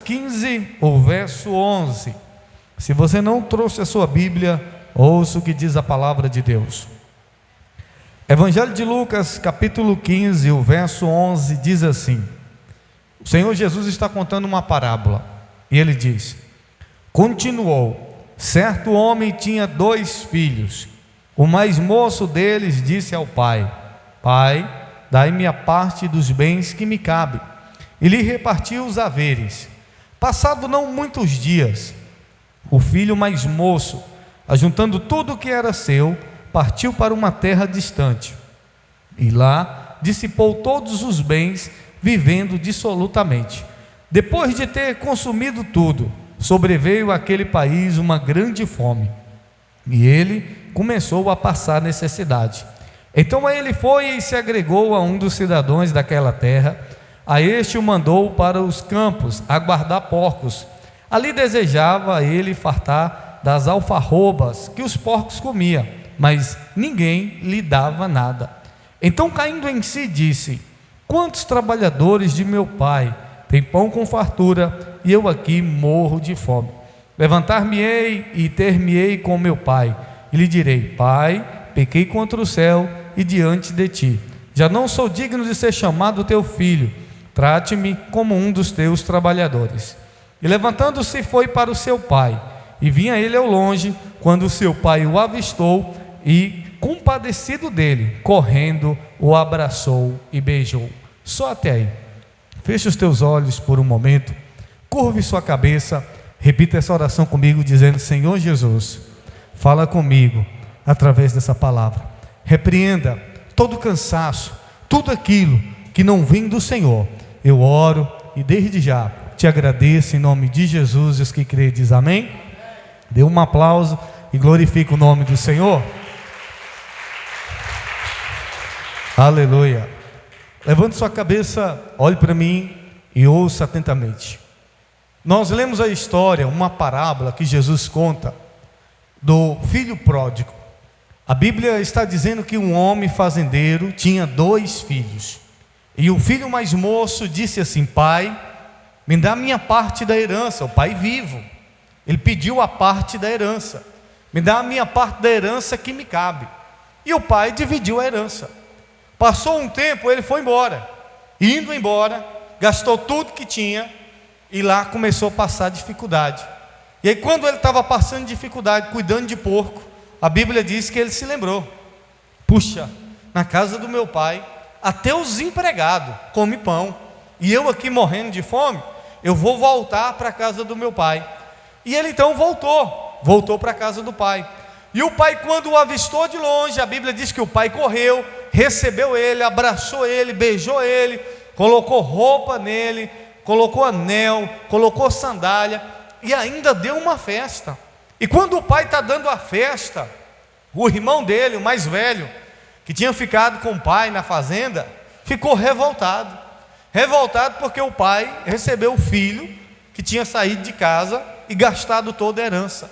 15, o verso 11. Se você não trouxe a sua Bíblia, ouça o que diz a palavra de Deus. Evangelho de Lucas, capítulo 15, o verso 11, diz assim: o Senhor Jesus está contando uma parábola, e ele diz: continuou, certo homem tinha 2 filhos. O mais moço deles disse ao pai: Pai, dai-me a parte dos bens que me cabe. E lhe repartiu os haveres. Passado não muitos dias, o filho mais moço, ajuntando tudo o que era seu, partiu para uma terra distante, e lá dissipou todos os bens, vivendo dissolutamente. Depois de ter consumido tudo, sobreveio àquele país uma grande fome, e ele começou a passar necessidade. Então ele foi e se agregou a um dos cidadãos daquela terra. A este o mandou para os campos a guardar porcos. Ali desejava ele fartar das alfarrobas que os porcos comiam, mas ninguém lhe dava nada. Então, caindo em si, disse: quantos trabalhadores de meu pai têm pão com fartura, e eu aqui morro de fome. Levantar-me-ei e ter-me-ei com meu pai, e lhe direi: Pai, pequei contra o céu e diante de ti, já não sou digno de ser chamado teu filho. Trate-me como um dos teus trabalhadores. E levantando-se foi para o seu pai, e vinha ele ao longe, quando o seu pai o avistou, e compadecido dele, correndo, o abraçou e beijou. Só até aí. Feche os teus olhos por um momento, curve sua cabeça, repita essa oração comigo, dizendo: Senhor Jesus, fala comigo através dessa palavra. Repreenda todo cansaço, tudo aquilo que não vem do Senhor. Eu oro e desde já te agradeço em nome de Jesus. E os que creem diz amém. Dê um aplauso e glorifique o nome do Senhor. Aleluia. Levante sua cabeça, olhe para mim e ouça atentamente. Nós lemos a história, uma parábola que Jesus conta do filho pródigo. A Bíblia está dizendo que um homem fazendeiro tinha 2 filhos. E o filho mais moço disse assim: Pai, me dá a minha parte da herança. O pai vivo, ele pediu a parte da herança. Me dá a minha parte da herança que me cabe. E o pai dividiu a herança. Passou um tempo, ele foi embora. Indo embora, gastou tudo que tinha, e lá começou a passar dificuldade. E aí, quando ele estava passando dificuldade, cuidando de porco, a Bíblia diz que ele se lembrou: puxa, na casa do meu pai até os empregados comem pão, e eu aqui morrendo de fome, eu vou voltar para a casa do meu pai. E ele então voltou para a casa do pai. E o pai, quando o avistou de longe, a Bíblia diz que o pai correu, recebeu ele, abraçou ele, beijou ele, colocou roupa nele, colocou anel, colocou sandália, e ainda deu uma festa. E quando o pai está dando a festa, o irmão dele, o mais velho, que tinha ficado com o pai na fazenda, ficou revoltado porque o pai recebeu o filho que tinha saído de casa e gastado toda a herança.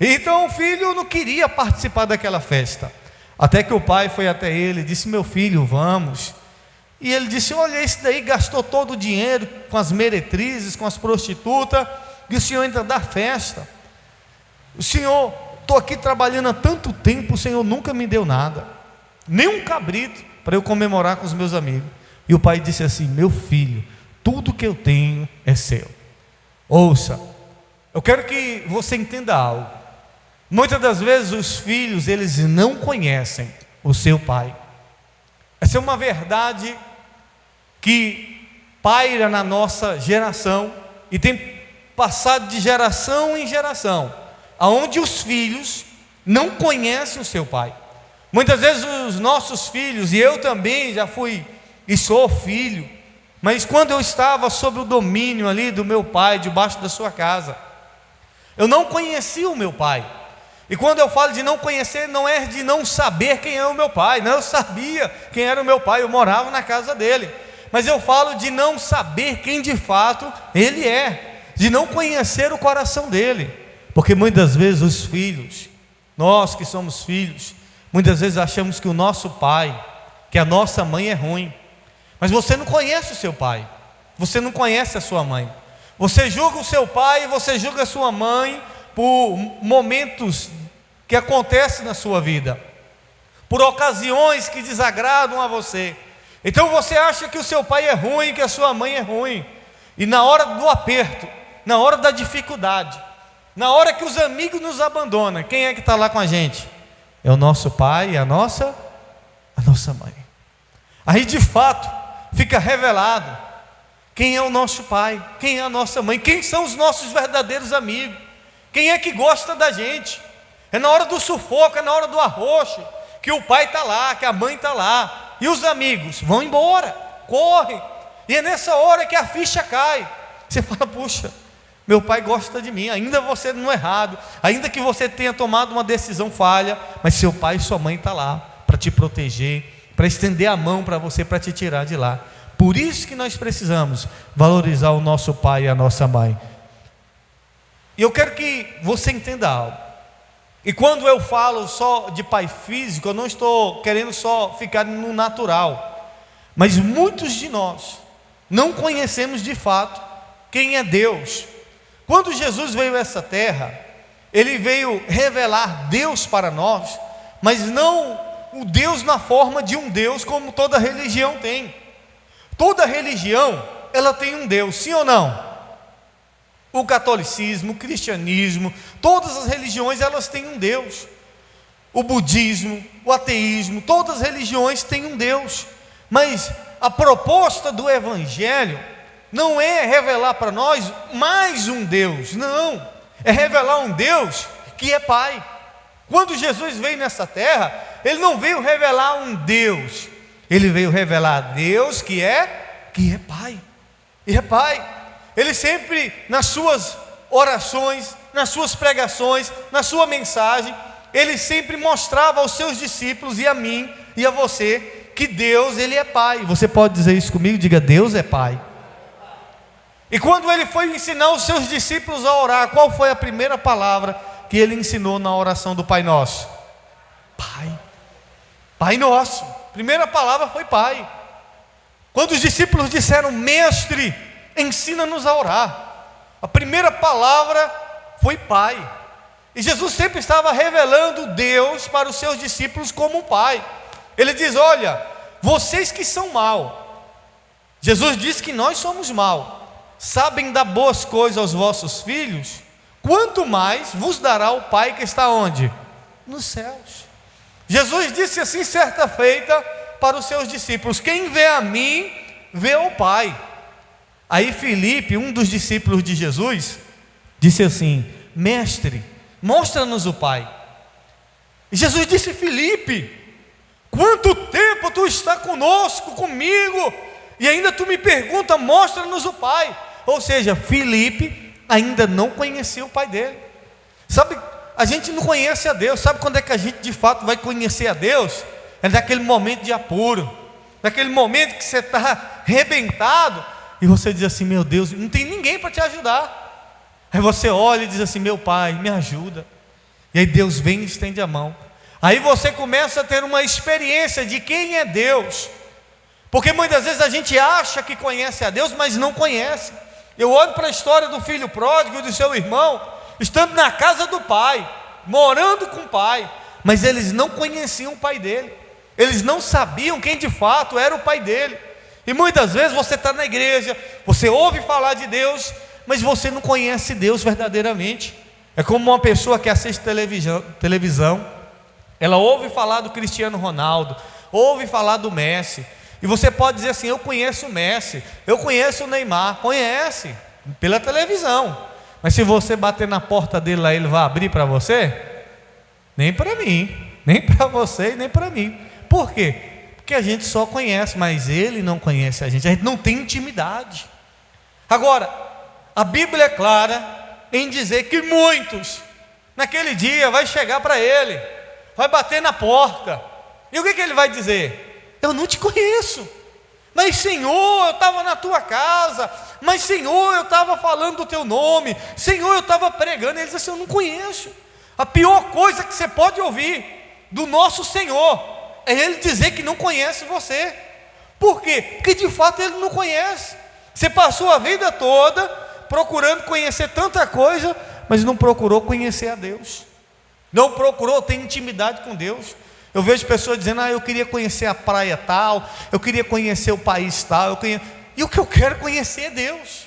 Então o filho não queria participar daquela festa, até que o pai foi até ele e disse: meu filho, vamos. E ele disse: olha, esse daí gastou todo o dinheiro com as meretrizes, com as prostitutas, e o senhor ainda dá festa. O senhor, estou aqui trabalhando há tanto tempo, o senhor nunca me deu nada, nem um cabrito para eu comemorar com os meus amigos. E o pai disse assim: meu filho, tudo que eu tenho é seu. Ouça, eu quero que você entenda algo. Muitas das vezes os filhos, eles não conhecem o seu pai. Essa é uma verdade que paira na nossa geração e tem passado de geração em geração, aonde os filhos não conhecem o seu pai. Muitas vezes os nossos filhos, e eu também já fui e sou filho, mas quando eu estava sob o domínio ali do meu pai, debaixo da sua casa, eu não conhecia o meu pai. E quando eu falo de não conhecer, não é de não saber quem é o meu pai. Não, eu sabia quem era o meu pai, eu morava na casa dele. Mas eu falo de não saber quem de fato ele é, de não conhecer o coração dele. Porque muitas vezes os filhos, nós que somos filhos, muitas vezes achamos que o nosso pai, que a nossa mãe é ruim. Mas você não conhece o seu pai, você não conhece a sua mãe. Você julga o seu pai, você julga a sua mãe por momentos que acontecem na sua vida, por ocasiões que desagradam a você. Então você acha que o seu pai é ruim, que a sua mãe é ruim. E na hora do aperto, na hora da dificuldade, na hora que os amigos nos abandonam, quem é que está lá com a gente? É o nosso pai e a nossa mãe. Aí de fato fica revelado quem é o nosso pai, quem é a nossa mãe, quem são os nossos verdadeiros amigos, quem é que gosta da gente. É na hora do sufoco, é na hora do arroxo, que o pai está lá, que a mãe está lá, e os amigos vão embora, correm, e é nessa hora que a ficha cai. Você fala, puxa, meu pai gosta de mim, ainda você não é errado, ainda que você tenha tomado uma decisão falha, mas seu pai e sua mãe estão lá para te proteger, para estender a mão para você, para te tirar de lá. Por isso que nós precisamos valorizar o nosso pai e a nossa mãe. E eu quero que você entenda algo. E quando eu falo só de pai físico, eu não estou querendo só ficar no natural, mas muitos de nós não conhecemos de fato quem é Deus. Quando Jesus veio a essa terra, Ele veio revelar Deus para nós, mas não o Deus na forma de um Deus como toda religião tem. Toda religião, ela tem um Deus, sim ou não? O catolicismo, o cristianismo, todas as religiões, elas têm um Deus. O budismo, o ateísmo, todas as religiões têm um Deus. Mas a proposta do Evangelho não é revelar para nós mais um Deus, não. É revelar um Deus que é Pai. Quando Jesus veio nessa terra, Ele não veio revelar um Deus, Ele veio revelar Deus que é Pai. E é Pai. Ele sempre, nas suas orações, nas suas pregações, na sua mensagem, Ele sempre mostrava aos seus discípulos e a mim e a você que Deus, Ele é Pai. Você pode dizer isso comigo? Diga, Deus é Pai. E quando Ele foi ensinar os seus discípulos a orar, qual foi a primeira palavra que Ele ensinou na oração do Pai Nosso? Pai. Pai Nosso. Primeira palavra foi Pai. Quando os discípulos disseram, Mestre, ensina-nos a orar, a primeira palavra foi Pai. E Jesus sempre estava revelando Deus para os seus discípulos como Pai. Ele diz, olha, vocês que são mal, Jesus diz que nós somos mal, sabem dar boas coisas aos vossos filhos, quanto mais vos dará o Pai que está onde? Nos céus. Jesus disse assim certa feita para os seus discípulos, quem vê a mim, vê o Pai. Aí Filipe, um dos discípulos de Jesus, disse assim, Mestre, mostra-nos o Pai. E Jesus disse, Filipe, quanto tempo tu está conosco, comigo, e ainda tu me pergunta, mostra-nos o Pai. Ou seja, Filipe ainda não conhecia o Pai dele. Sabe, a gente não conhece a Deus. Sabe quando é que a gente de fato vai conhecer a Deus? É naquele momento de apuro, naquele momento que você está arrebentado, e você diz assim, meu Deus, não tem ninguém para te ajudar. Aí você olha e diz assim, meu Pai, me ajuda. E aí Deus vem e estende a mão. Aí você começa a ter uma experiência de quem é Deus. Porque muitas vezes a gente acha que conhece a Deus, mas não conhece. Eu olho para a história do filho pródigo e do seu irmão, estando na casa do pai, morando com o pai, mas eles não conheciam o pai dele. Eles não sabiam quem de fato era o pai dele. E muitas vezes você está na igreja, você ouve falar de Deus, mas você não conhece Deus verdadeiramente. É como uma pessoa que assiste televisão, ela ouve falar do Cristiano Ronaldo, ouve falar do Messi, e você pode dizer assim, eu conheço o Messi, eu conheço o Neymar, conhece, pela televisão, mas se você bater na porta dele lá, ele vai abrir para você? Nem para mim, nem para você e nem para mim. Por quê? Porque a gente só conhece, mas Ele não conhece a gente não tem intimidade. Agora, a Bíblia é clara em dizer que muitos, naquele dia, vai chegar para Ele, vai bater na porta, e o que Ele vai dizer? Eu não te conheço, mas Senhor, eu estava na tua casa, mas Senhor, eu estava falando do teu nome, Senhor, eu estava pregando. Ele diz assim, eu não conheço. A pior coisa que você pode ouvir do nosso Senhor é Ele dizer que não conhece você. Por quê? Porque de fato Ele não conhece. Você passou a vida toda procurando conhecer tanta coisa, mas não procurou conhecer a Deus, não procurou ter intimidade com Deus. Eu vejo pessoas dizendo: eu queria conhecer a praia tal, eu queria conhecer o país tal, e o que eu quero conhecer é Deus.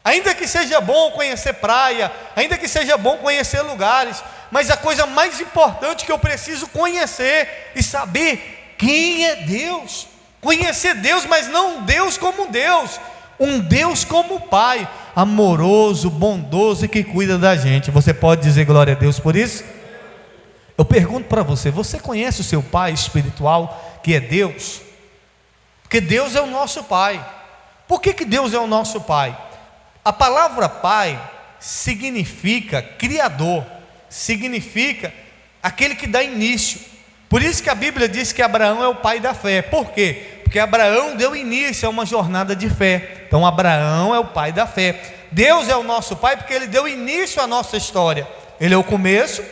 Ainda que seja bom conhecer praia, ainda que seja bom conhecer lugares, mas a coisa mais importante que eu preciso conhecer e saber quem é Deus. Conhecer Deus, mas não Deus como Deus, um Deus como Pai, amoroso, bondoso e que cuida da gente. Você pode dizer glória a Deus por isso? Eu pergunto para você: você conhece o seu Pai espiritual, que é Deus? Porque Deus é o nosso Pai. Por que Deus é o nosso Pai? A palavra Pai significa Criador, significa aquele que dá início. Por isso que a Bíblia diz que Abraão é o pai da fé. Por quê? Porque Abraão deu início a uma jornada de fé. Então Abraão é o pai da fé. Deus é o nosso Pai porque Ele deu início à nossa história. Ele é o começo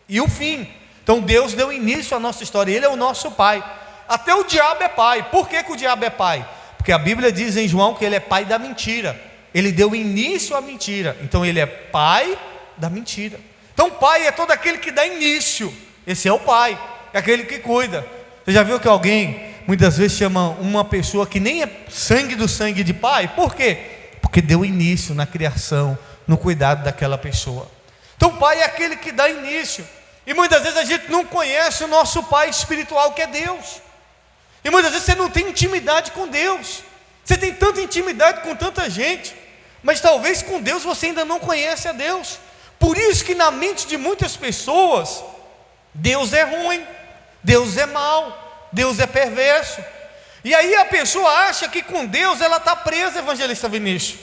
e o fim. Então Deus deu início à nossa história, Ele é o nosso Pai. Até o diabo é pai. Por que o diabo é pai? Porque a Bíblia diz em João que ele é pai da mentira. Ele deu início à mentira, então ele é pai da mentira. Então pai é todo aquele que dá início. Esse é o pai, é aquele que cuida. Você já viu que alguém muitas vezes chama uma pessoa que nem é sangue do sangue de pai? Por quê? Porque deu início na criação, no cuidado daquela pessoa. Então pai é aquele que dá início. E muitas vezes a gente não conhece o nosso pai espiritual, que é Deus. E muitas vezes você não tem intimidade com Deus. Você tem tanta intimidade com tanta gente, mas talvez com Deus você ainda não conhece a Deus. Por isso que na mente de muitas pessoas, Deus é ruim, Deus é mau, Deus é perverso. E aí a pessoa acha que com Deus ela está presa, evangelista Vinícius.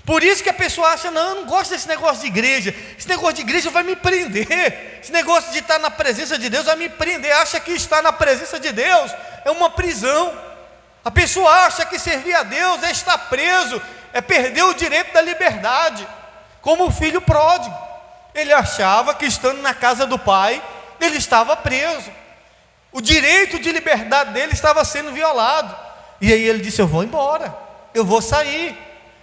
Por isso que a pessoa acha: não, eu não gosto desse negócio de igreja, esse negócio de igreja vai me prender, esse negócio de estar na presença de Deus vai me prender. Acha que estar na presença de Deus é uma prisão. A pessoa acha que servir a Deus é estar preso, é perder o direito da liberdade. Como o filho pródigo, ele achava que estando na casa do pai, ele estava preso, o direito de liberdade dele estava sendo violado. E aí ele disse: eu vou embora, eu vou sair,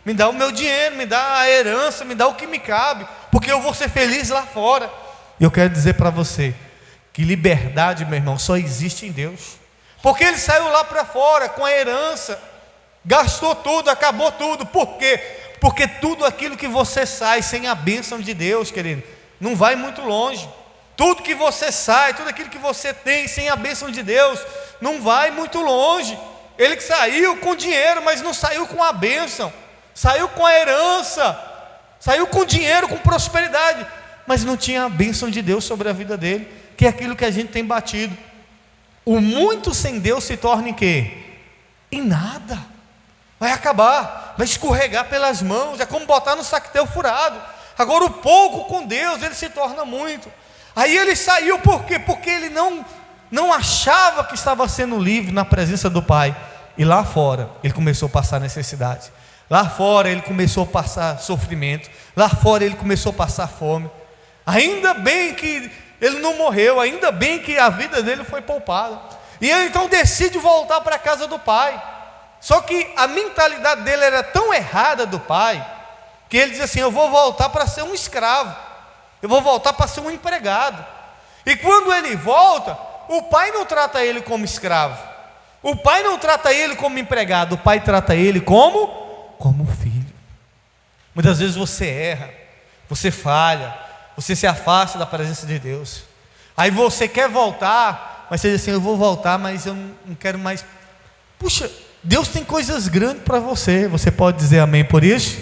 me dá o meu dinheiro, me dá a herança, me dá o que me cabe, porque eu vou ser feliz lá fora. E eu quero dizer para você que liberdade, meu irmão, só existe em Deus. Porque ele saiu lá para fora com a herança, gastou tudo, acabou tudo. Por quê? Porque tudo aquilo que você sai sem a bênção de Deus, querido, não vai muito longe. Tudo que você sai, tudo aquilo que você tem sem a bênção de Deus, não vai muito longe. Ele que saiu com dinheiro, mas não saiu com a bênção, saiu com a herança, saiu com dinheiro, com prosperidade, mas não tinha a bênção de Deus sobre a vida dele, que é aquilo que a gente tem batido. O muito sem Deus se torna em quê? Em nada. Vai acabar, vai escorregar pelas mãos, é como botar no saquetel furado. Agora o pouco com Deus, ele se torna muito. Aí ele saiu, por quê? Porque ele não achava que estava sendo livre na presença do Pai. E lá fora, ele começou a passar necessidade. Lá fora ele começou a passar sofrimento. Lá fora ele começou a passar fome. Ainda bem que ele não morreu, ainda bem que a vida dele foi poupada. E ele então decide voltar para a casa do pai. Só que a mentalidade dele era tão errada do pai, que ele diz assim: eu vou voltar para ser um escravo, eu vou voltar para ser um empregado. E quando ele volta, o pai não trata ele como escravo, o pai não trata ele como empregado, o pai trata ele como filho. Muitas vezes você erra, você falha, você se afasta da presença de Deus. Aí você quer voltar, mas você diz assim: eu vou voltar, mas eu não quero mais. Puxa, Deus tem coisas grandes para você. Você pode dizer amém por isso?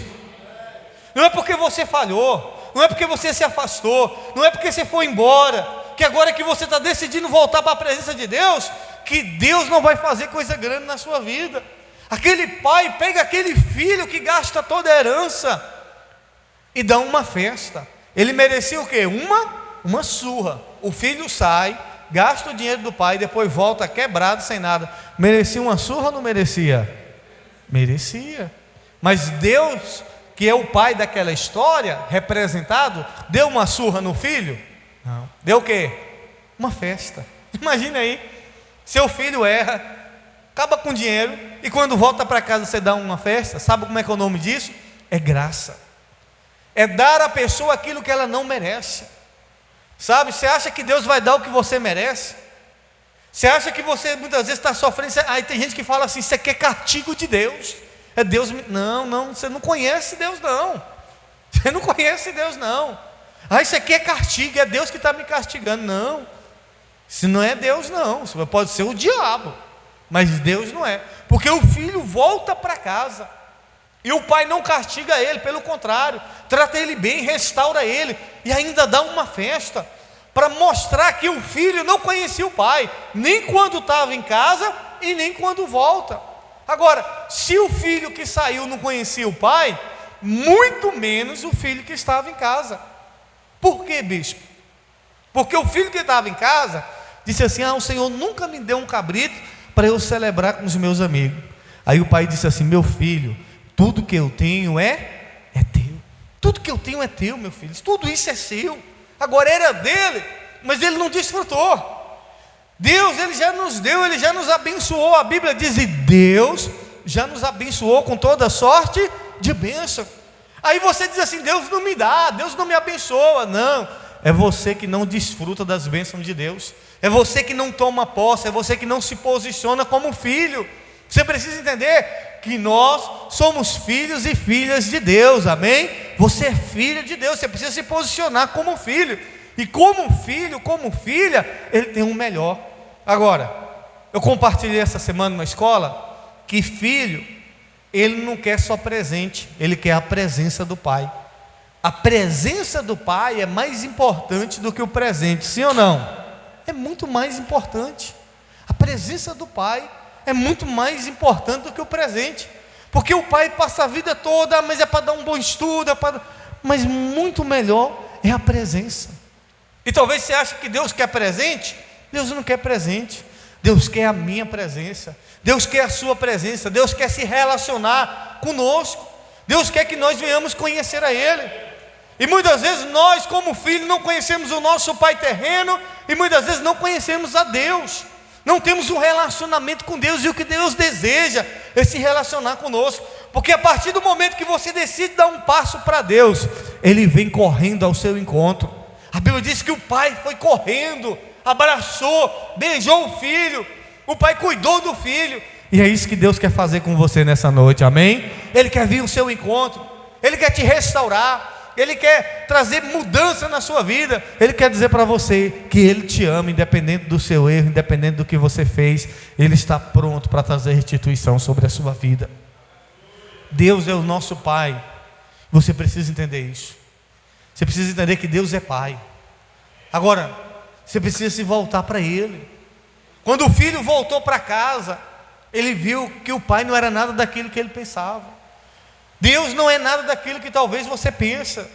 Não é porque você falhou, não é porque você se afastou, não é porque você foi embora, que agora que você está decidindo voltar para a presença de Deus, que Deus não vai fazer coisa grande na sua vida. Aquele pai pega aquele filho que gasta toda a herança e dá uma festa. Ele merecia o quê? Uma surra. O filho sai, gasta o dinheiro do pai, depois volta quebrado, sem nada. Merecia uma surra ou não merecia? Merecia. Mas Deus, que é o pai daquela história, representado, deu uma surra no filho? Não. Deu o quê? Uma festa. Imagina aí, seu filho erra, acaba com dinheiro, e quando volta para casa você dá uma festa. Sabe como é que é o nome disso? É graça. é dar à pessoa aquilo que ela não merece. Sabe, você acha que Deus vai dar o que você merece? Você acha que você muitas vezes está sofrendo? Aí tem gente que fala assim: você quer castigo de Deus? É Deus? Não, você não conhece Deus não. Você não conhece Deus não. Aí você quer castigo, é Deus que está me castigando. Não, isso não é Deus não. Isso pode ser o diabo, mas Deus não é. Porque o filho volta para casa e o pai não castiga ele, pelo contrário, trata ele bem, restaura ele e ainda dá uma festa para mostrar que o filho não conhecia o pai, nem quando estava em casa e nem quando volta. Agora, se o filho que saiu não conhecia o pai, muito menos o filho que estava em casa. Por quê, bispo? Porque o filho que estava em casa disse assim: o Senhor nunca me deu um cabrito para eu celebrar com os meus amigos. Aí o pai disse assim: meu filho, tudo que eu tenho é teu. Tudo que eu tenho é teu, meu filho. Tudo isso é seu. Agora era dele, mas ele não desfrutou. Deus, ele já nos deu, ele já nos abençoou. A Bíblia diz: e Deus já nos abençoou com toda sorte de bênção. Aí você diz assim: Deus não me dá, Deus não me abençoa. Não, é você que não desfruta das bênçãos de Deus. É você que não toma posse, é você que não se posiciona como filho. Você precisa entender que nós somos filhos e filhas de Deus, amém? Você é filho de Deus, você precisa se posicionar como filho. E como filho, como filha, ele tem um melhor. Agora, eu compartilhei essa semana na escola que filho, ele não quer só presente, ele quer a presença do pai. A presença do pai é mais importante do que o presente, sim ou não? É muito mais importante. A presença do pai é muito mais importante do que o presente, porque o pai passa a vida toda, mas é para dar um bom estudo, mas muito melhor é a presença. E talvez você ache que Deus quer presente. Deus não quer presente, Deus quer a minha presença, Deus quer a sua presença, Deus quer se relacionar conosco, Deus quer que nós venhamos conhecer a Ele. E muitas vezes nós, como filhos, não conhecemos o nosso pai terreno, e muitas vezes não conhecemos a Deus, não temos um relacionamento com Deus, e o que Deus deseja é se relacionar conosco, porque a partir do momento que você decide dar um passo para Deus, Ele vem correndo ao seu encontro. A Bíblia diz que o pai foi correndo, abraçou, beijou o filho, o pai cuidou do filho, e é isso que Deus quer fazer com você nessa noite, amém? Ele quer vir ao seu encontro, Ele quer te restaurar, Ele quer trazer mudança na sua vida, Ele quer dizer para você que Ele te ama, independente do seu erro, independente do que você fez, Ele está pronto para trazer restituição sobre a sua vida. Deus é o nosso Pai, você precisa entender isso. Você precisa entender que Deus é Pai. Agora, você precisa se voltar para Ele. Quando o filho voltou para casa, ele viu que o pai não era nada daquilo que ele pensava. Deus não é nada daquilo que talvez você pensa.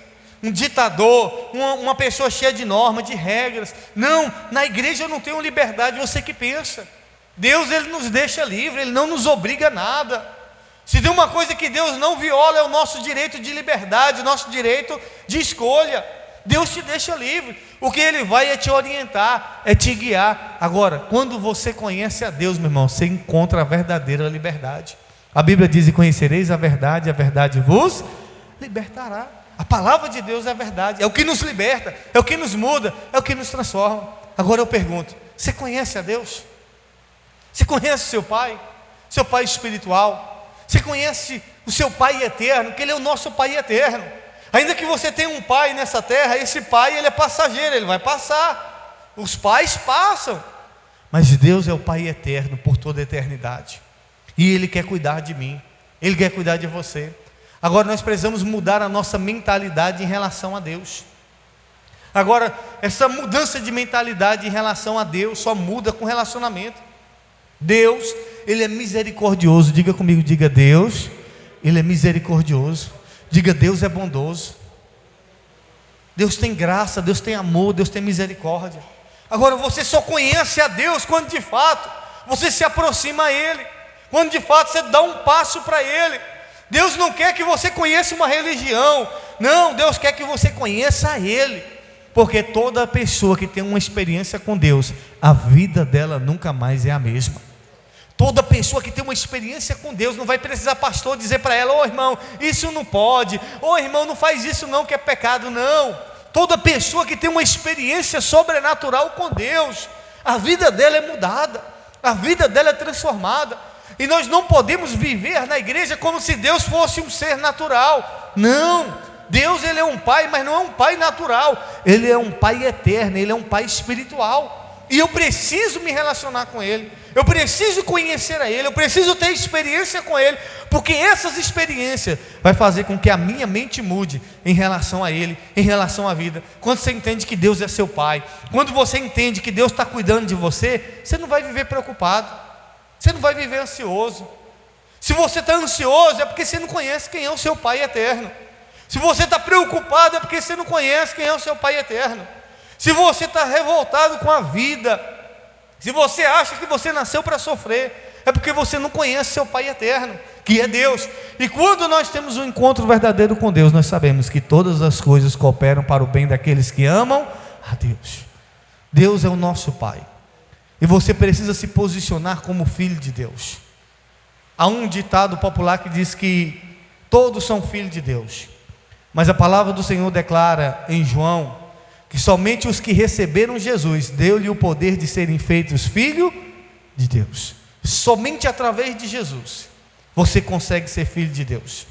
Um ditador, uma pessoa cheia de normas, de regras. Não, na igreja eu não tenho liberdade, você que pensa. Deus, Ele nos deixa livre, Ele não nos obriga a nada. Se tem uma coisa que Deus não viola, é o nosso direito de liberdade, o nosso direito de escolha. Deus te deixa livre. O que Ele vai é te orientar, é te guiar. Agora, quando você conhece a Deus, meu irmão, você encontra a verdadeira liberdade. A Bíblia diz: e conhecereis a verdade vos libertará. A palavra de Deus é a verdade, é o que nos liberta, é o que nos muda, é o que nos transforma. Agora eu pergunto: você conhece a Deus? Você conhece o seu pai espiritual? Você conhece o seu Pai eterno, que Ele é o nosso Pai eterno? Ainda que você tenha um pai nessa terra, esse pai, ele é passageiro, ele vai passar. Os pais passam, mas Deus é o Pai eterno por toda a eternidade, e Ele quer cuidar de mim, Ele quer cuidar de você. Agora nós precisamos mudar a nossa mentalidade em relação a Deus. Agora, essa mudança de mentalidade em relação a Deus só muda com relacionamento. Deus, Ele é misericordioso. Diga comigo, diga: Deus, Ele é misericordioso. Diga: Deus é bondoso. Deus tem graça, Deus tem amor, Deus tem misericórdia. Agora você só conhece a Deus quando de fato você se aproxima a Ele, quando de fato você dá um passo para Ele. Deus não quer que você conheça uma religião, não, Deus quer que você conheça a Ele, porque toda pessoa que tem uma experiência com Deus, a vida dela nunca mais é a mesma. Toda pessoa que tem uma experiência com Deus não vai precisar pastor dizer para ela: ô irmão, isso não pode, ô irmão, não faz isso não, que é pecado. Não, toda pessoa que tem uma experiência sobrenatural com Deus, a vida dela é mudada, a vida dela é transformada. E nós não podemos viver na igreja como se Deus fosse um ser natural. Não, Deus, Ele é um pai, mas não é um pai natural. Ele é um pai eterno, Ele é um pai espiritual. E eu preciso me relacionar com Ele, eu preciso conhecer a Ele, eu preciso ter experiência com Ele, porque essas experiências vai fazer com que a minha mente mude em relação a Ele, em relação à vida. Quando você entende que Deus é seu pai, quando você entende que Deus está cuidando de você, você não vai viver preocupado, você não vai viver ansioso. Se você está ansioso, é porque você não conhece quem é o seu pai eterno. Se você está preocupado, é porque você não conhece quem é o seu pai eterno. Se você está revoltado com a vida, se você acha que você nasceu para sofrer, é porque você não conhece seu pai eterno, que é Deus. E quando nós temos um encontro verdadeiro com Deus, nós sabemos que todas as coisas cooperam para o bem daqueles que amam a Deus. Deus é o nosso pai, e você precisa se posicionar como filho de Deus. Há um ditado popular que diz que todos são filhos de Deus, mas a palavra do Senhor declara em João que somente os que receberam Jesus, deu-lhe o poder de serem feitos filho de Deus. Somente através de Jesus você consegue ser filho de Deus.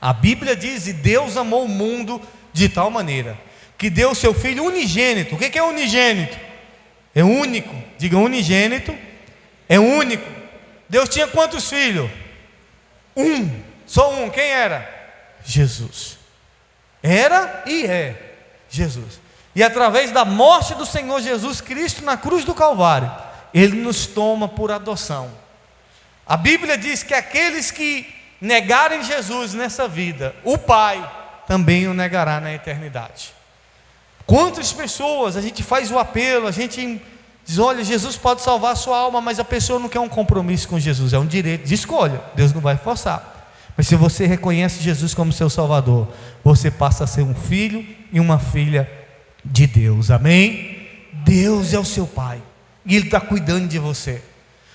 A Bíblia diz: e Deus amou o mundo de tal maneira que deu o seu Filho unigênito. O que é unigênito? É único. Diga: unigênito é único. Deus tinha quantos filhos? Um, só um. Quem era? Jesus. Era e é Jesus. E através da morte do Senhor Jesus Cristo na cruz do Calvário, Ele nos toma por adoção. A Bíblia diz que aqueles que negarem Jesus nessa vida, o Pai também o negará na eternidade. Quantas pessoas a gente faz o apelo, a gente diz: olha, Jesus pode salvar a sua alma, mas a pessoa não quer um compromisso com Jesus, é um direito de escolha, Deus não vai forçar. Mas se você reconhece Jesus como seu Salvador, você passa a ser um filho e uma filha de Deus. Amém? Deus é o seu pai, e Ele está cuidando de você.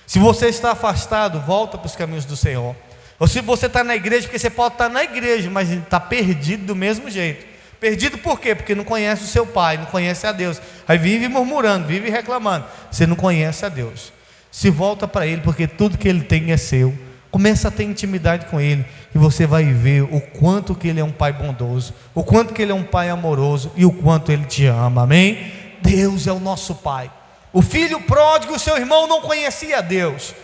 Se você está afastado, volta para os caminhos do Senhor. Ou se você está na igreja, porque você pode estar na igreja, mas está perdido do mesmo jeito. Perdido por quê? Porque não conhece o seu pai, não conhece a Deus. Aí vive murmurando, vive reclamando. Você não conhece a Deus. Se volta para Ele, porque tudo que Ele tem é seu. Começa a ter intimidade com Ele, e você vai ver o quanto que Ele é um pai bondoso, o quanto que Ele é um pai amoroso, e o quanto Ele te ama. Amém? Deus é o nosso pai. O filho pródigo, seu irmão, não conhecia Deus.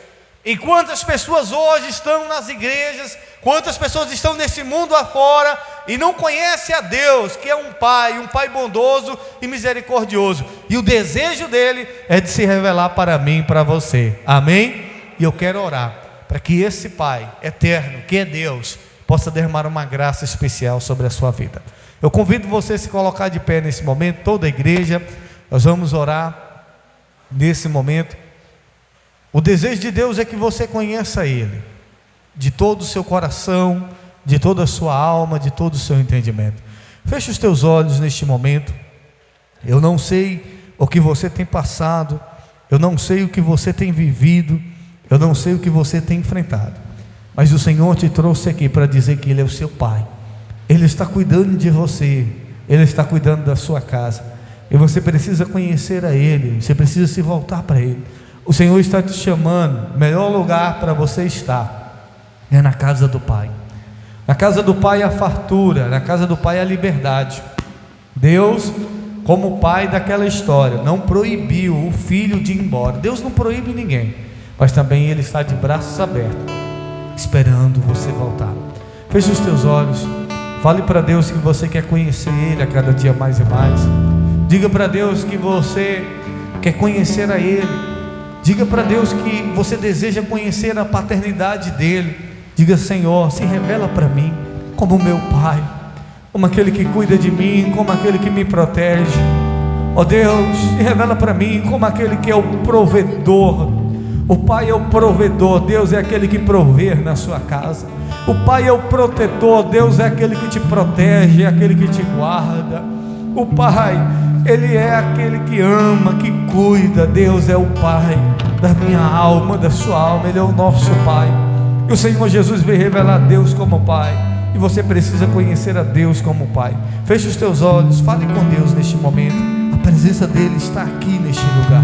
E quantas pessoas hoje estão nas igrejas, quantas pessoas estão nesse mundo afora e não conhecem a Deus, que é um pai bondoso e misericordioso, e o desejo dele é de se revelar para mim e para você. Amém? E eu quero orar para que esse Pai eterno, que é Deus, possa derramar uma graça especial sobre a sua vida. Eu convido você a se colocar de pé nesse momento, toda a igreja. Nós vamos orar nesse momento. O desejo de Deus é que você conheça Ele de todo o seu coração, de toda a sua alma, de todo o seu entendimento. Feche os teus olhos neste momento. Eu não sei o que você tem passado, eu não sei o que você tem vivido, eu não sei o que você tem enfrentado, mas o Senhor te trouxe aqui para dizer que Ele é o seu Pai. Ele está cuidando de você, Ele está cuidando da sua casa, e você precisa conhecer a Ele, você precisa se voltar para Ele. O Senhor está te chamando. O melhor lugar para você estar é na casa do Pai. Na casa do Pai a fartura, na casa do Pai a liberdade. Deus, como Pai daquela história, não proibiu o filho de ir embora. Deus não proíbe ninguém, mas também Ele está de braços abertos, esperando você voltar. Feche os teus olhos, fale para Deus que você quer conhecer Ele a cada dia mais e mais. Diga para Deus que você quer conhecer a Ele. Diga para Deus que você deseja conhecer a paternidade dEle. Diga: Senhor, se revela para mim como meu Pai, como aquele que cuida de mim, como aquele que me protege. Ó Deus, se revela para mim como aquele que é o provedor. O Pai é o provedor, Deus é aquele que provê na sua casa. O Pai é o protetor, Deus é aquele que te protege, é aquele que te guarda. O Pai, Ele é aquele que ama, que cuida. Deus é o Pai. da minha alma, da sua alma. Ele é o nosso Pai. E o Senhor Jesus veio revelar a Deus como Pai. E você precisa conhecer a Deus como Pai. Feche os teus olhos, fale com Deus neste momento. A presença dele está aqui neste lugar.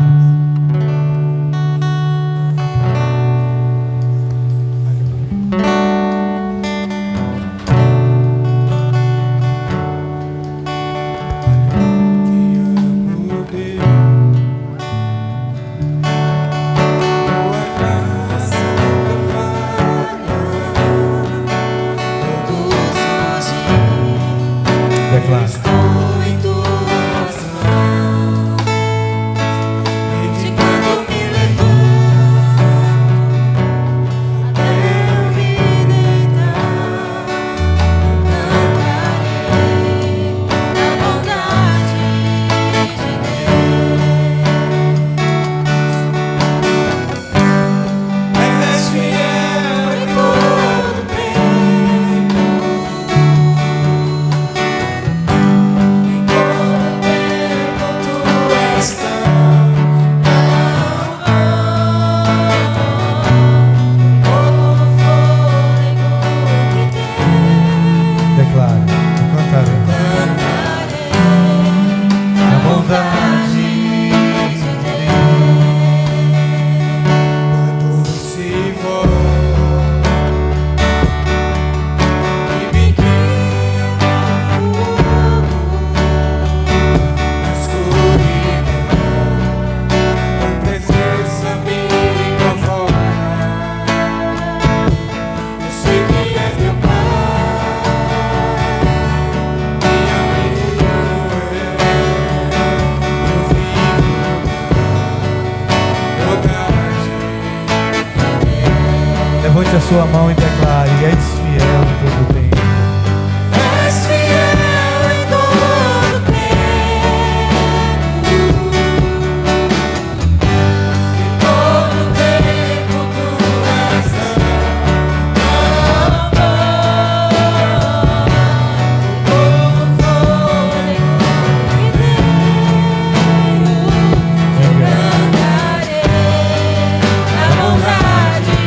Levante a sua mão e declare: és fiel em todo o tempo. És fiel em todo o tempo. Em todo o tempo tu és amor. Todo o fôlego que tenho, eu cantarei a bondade.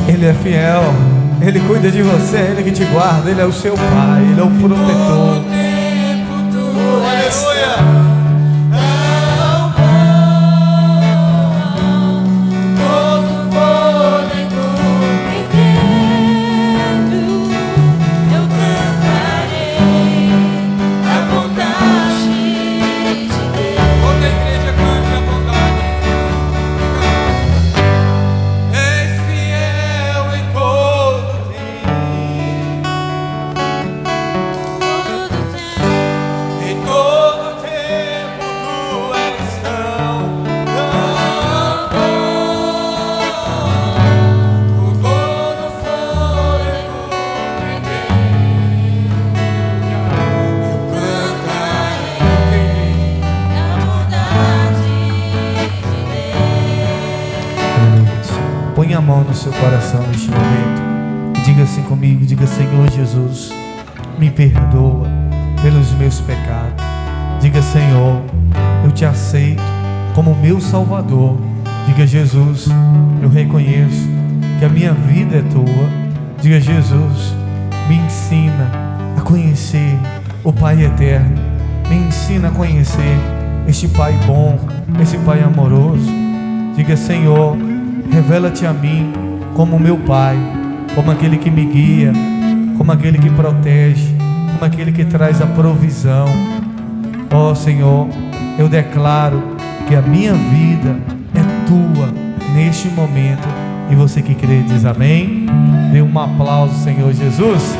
Ele é fiel, Ele cuida de você, Ele que te guarda, Ele é o seu Pai, Ele é o protetor. Aleluia! Põe a mão no seu coração neste momento. Diga assim comigo, diga: Senhor Jesus, me perdoa pelos meus pecados. Diga: Senhor, eu te aceito como meu Salvador. Diga: Jesus, eu reconheço que a minha vida é tua. Diga: Jesus, me ensina a conhecer o Pai eterno. Me ensina a conhecer este Pai bom, esse Pai amoroso. Diga: Senhor, revela-te a mim como meu Pai, como aquele que me guia, como aquele que protege, como aquele que traz a provisão. Ó Senhor, eu declaro que a minha vida é tua neste momento. E você que crê diz amém. Dê um aplauso, Senhor Jesus.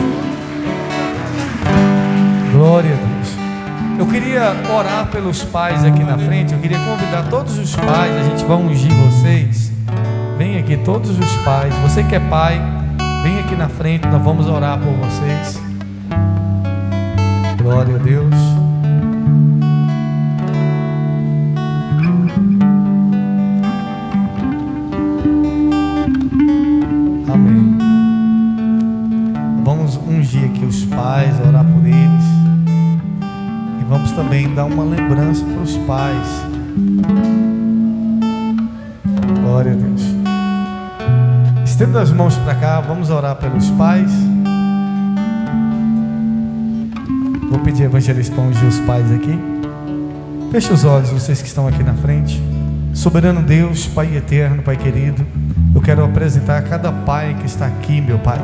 Glória a Deus. Eu queria orar pelos pais aqui na frente. Eu queria convidar todos os pais. A gente vai ungir vocês. Vem aqui todos os pais. Você que é pai, vem aqui na frente. Nós vamos orar por vocês. Glória a Deus. Amém. Vamos ungir aqui os pais, orar por eles. E vamos também dar uma lembrança para os pais. Glória a Deus. Estenda as mãos para cá, vamos orar pelos pais. Vou pedir a evangelista para ungir os pais aqui. Feche os olhos, vocês que estão aqui na frente. Soberano Deus, Pai eterno, Pai querido, eu quero apresentar a cada pai que está aqui, meu Pai.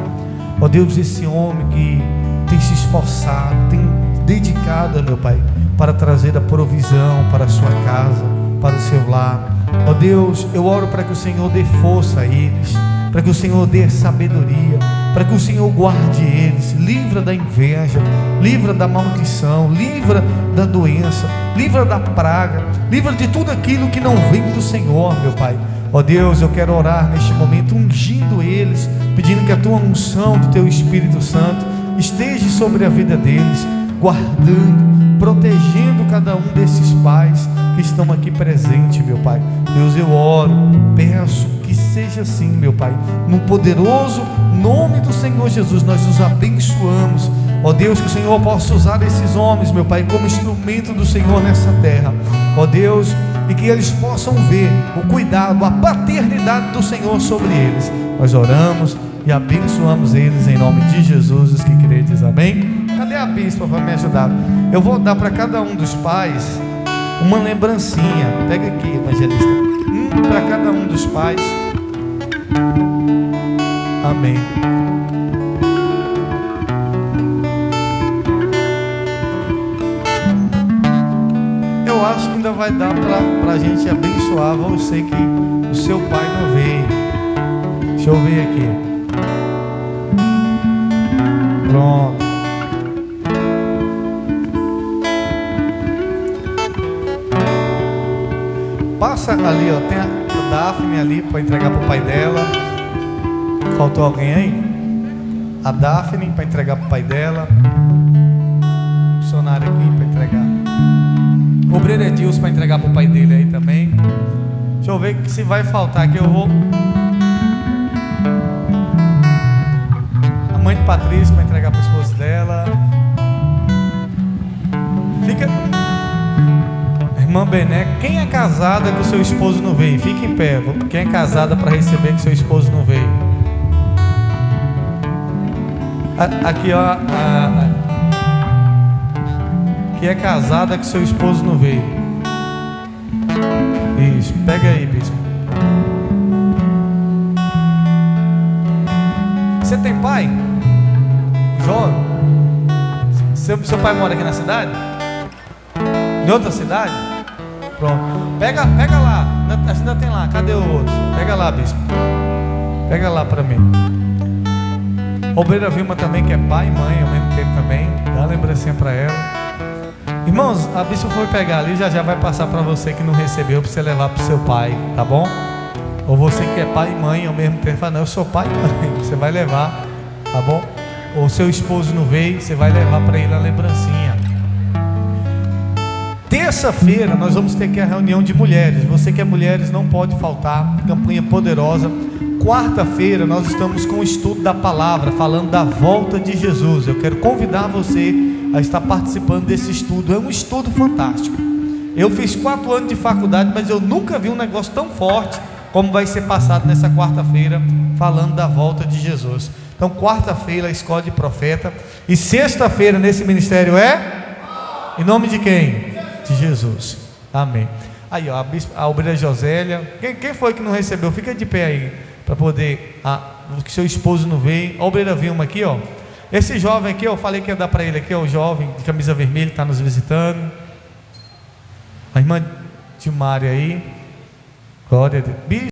Ó Deus, esse homem que tem se esforçado, tem dedicado, meu Pai, para trazer a provisão para a sua casa, para o seu lar. Ó Deus, eu oro para que o Senhor dê força a eles, para que o Senhor dê sabedoria, para que o Senhor guarde eles, livra da inveja, livra da maldição, livra da doença, livra da praga, livra de tudo aquilo que não vem do Senhor, meu Pai. Ó Deus, eu quero orar neste momento, ungindo eles, pedindo que a tua unção do teu Espírito Santo esteja sobre a vida deles, guardando, protegendo cada um desses pais que estão aqui presentes, meu Pai. Deus, eu oro, peço que seja assim, meu Pai, no poderoso nome do Senhor Jesus, nós os abençoamos. Ó Deus, que o Senhor possa usar esses homens, meu Pai, como instrumento do Senhor nessa terra. Ó Deus, e que eles possam ver o cuidado, a paternidade do Senhor sobre eles. Nós oramos e abençoamos eles em nome de Jesus, os que credes, amém? Cadê a bispa para me ajudar? Eu vou dar para cada um dos pais uma lembrancinha. Pega aqui, evangelista. Para cada um dos pais. Amém. Eu acho que ainda vai dar para a gente abençoar você que o seu pai não veio. Deixa eu ver aqui. Pronto. Passa ali, ó, tem a Daphne ali para entregar para o pai dela. Faltou alguém aí? A Daphne para entregar para o pai dela. Funcionário aqui para entregar. O Breno Edilson para entregar para o pai dele aí também. Deixa eu ver se vai faltar aqui. Eu vou. A mãe de Patrícia para entregar para o esposo dela. Fica. Irmã Bené, quem é casada que o seu esposo não veio? Fique em pé. Quem é casada para receber que seu esposo não veio? Aqui, ó. Que é casada que seu esposo não veio. Isso, pega aí, bispo. Você tem pai? Jovem? Seu pai mora aqui na cidade? Em outra cidade? Pronto. Pega lá. Ainda tem lá. Cadê o outro? Pega lá, bispo. Pega lá para mim. Obreira Vilma também, que é pai e mãe ao mesmo tempo também. Dá uma lembrancinha para ela. Irmãos, a bispo foi pegar ali, já vai passar para você que não recebeu, para você levar para o seu pai, tá bom? Ou você que é pai e mãe ao mesmo tempo, fala, não, eu sou pai e mãe, você vai levar, tá bom? Ou seu esposo não veio, você vai levar para ele a lembrancinha. Terça-feira nós vamos ter aqui a reunião de mulheres. Você que é mulheres não pode faltar, campanha poderosa. Quarta-feira nós estamos com o estudo da palavra, falando da volta de Jesus. Eu quero convidar você a estar participando desse estudo. É um estudo fantástico. Eu fiz 4 anos de faculdade, mas eu nunca vi um negócio tão forte como vai ser passado nessa quarta-feira, falando da volta de Jesus. Então, quarta-feira, a escola de profeta, e sexta-feira nesse ministério em nome de quem? De Jesus. Amém. Aí, ó, a obreira Josélia. Quem foi que não recebeu? Fica de pé aí, para poder, que seu esposo não veio. A obreira Vilma aqui, ó. Esse jovem aqui, eu falei que ia dar para ele aqui, ó, o jovem de camisa vermelha, está nos visitando. A irmã Tilmária aí. Glória a Deus.